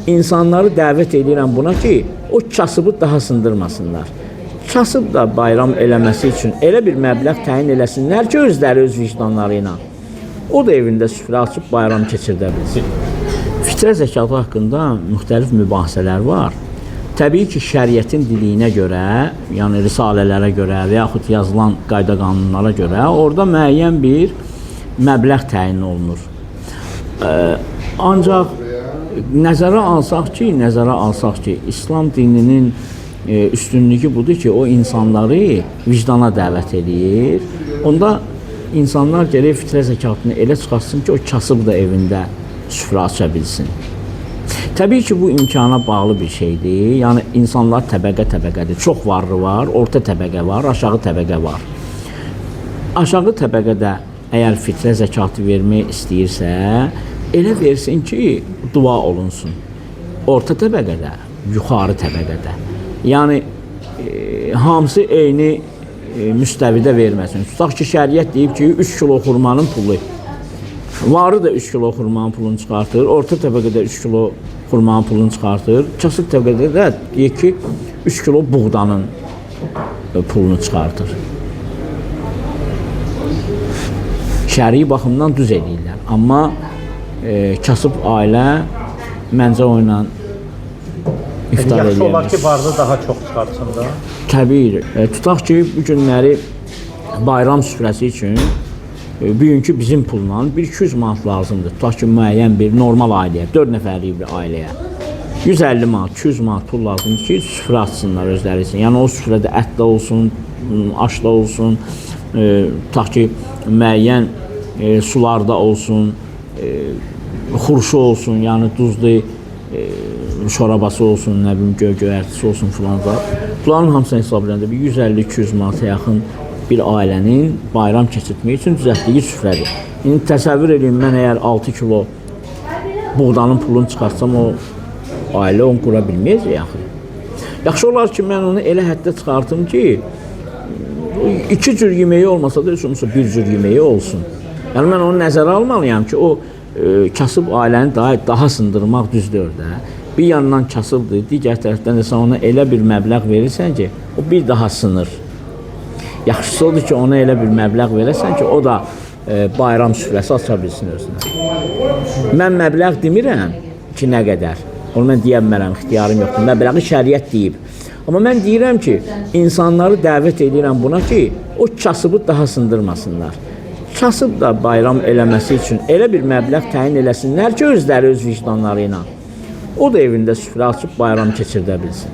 insanları dəvət edirəm buna ki, o kasıbı daha sındırmasınlar. Kasıb da bayram eləməsi üçün elə bir məbləğ təyin eləsinlər ki, özləri öz vicdanları ilə. O da evində süfrə açıb bayram keçirdə bilsin. Fitrə zəkatı haqqında müxtəlif mübahisələr var. Təbii ki, şəriətin diliyinə görə, yəni risalələrə görə və yaxud yazılan qayda qanunlara görə orada müəyyən bir məbləğ təyin olunur. Ancaq nəzərə alsaq ki, İslam dininin üstünlüyü budur ki, o insanları vicdana dəvət edir. Onda insanlar gərək fitrə zəkatını elə çıxartsın ki, o kasıb da evində süfrə aça bilsin. Təbii ki, bu imkana bağlı bir şeydir. Yəni, insanlar təbəqə-təbəqədir. Çox varlı var, orta təbəqə var, aşağı təbəqə var. Aşağı təbəqədə əgər fitrə zəkatı vermək istəyirsə, elə versin ki, dua olunsun. Orta təbəqədə, yuxarı təbəqədə. Yəni, hamısı eyni müstəvidə verməsin. Tutaq ki, şəriət deyib ki, 3 kilo xurmanın pulu. Varı da 3 kilo xurmanın pulunu çıxartır, orta təbəqədə 3 kilo xurmanın pulunu çıxartır, kasıb təbəqədə də deyək ki, 3 kilo buğdanın pulunu çıxartır. Şəri baxımdan düz edirlər. Amma kasıb ailə məncə o ilə iftar edirlər. Yaxşı olar ki, vardı daha çox çıxartsın da. Təbii. Tutaq ki, bu günləri bayram süfrəsi üçün bugünkü bizim pulla 1-200 manat lazımdır. Tutaq ki, müəyyən bir normal ailəyə, 4 nəfərlik bir ailəyə 150 manat, 200 manat pul lazımdır ki, süfrə açsınlar özləri üçün. Yəni, o süfrədə ət də olsun, aş da olsun, tutaq ki, müəyyən sularda olsun, xurşu olsun, yəni duzlu şorabası olsun, nə bilim, göyərtisi olsun filan da. Bunların hamısını hesablayanda 150-200 manata yaxın bir ailənin bayram keçirtmək üçün düzəltdiyi süfrədir. İndi təsəvvür edin, mən əgər 6 kilo buğdanın pulunu çıxarsam, o ailə onu qura bilməyəcək yaxı. Yaxşı olar ki, mən onu elə həddə çıxartım ki, 2 cür yeməyi olmasa da, olmasa 1 cür yeməyi olsun. Yəni, mən onu nəzərə almalıyam ki, o kasıb ailəni daha sındırmaq düzdür də. Bir yandan kasıbdır, digər tərəfdən də sən ona elə bir məbləğ verirsən ki, o bir daha sınır. Yaxşısı odur ki, ona elə bir məbləğ verəsən ki, o da bayram süfrəsi aça bilsin özünə. Mən məbləğ demirəm ki, nə qədər. Onu mən deyə bilmərəm, ixtiyarım yoxdur. Məbləği şəriət deyib. Amma mən deyirəm ki, insanları dəvət edirəm buna ki, o kasıbı daha sındırmasınlar. Kasıb da bayram eləməsi üçün elə bir məbləğ təyin eləsinlər ki, özləri öz vicdanları ilə. O da evində süfrə açıb bayram keçirdə bilsin.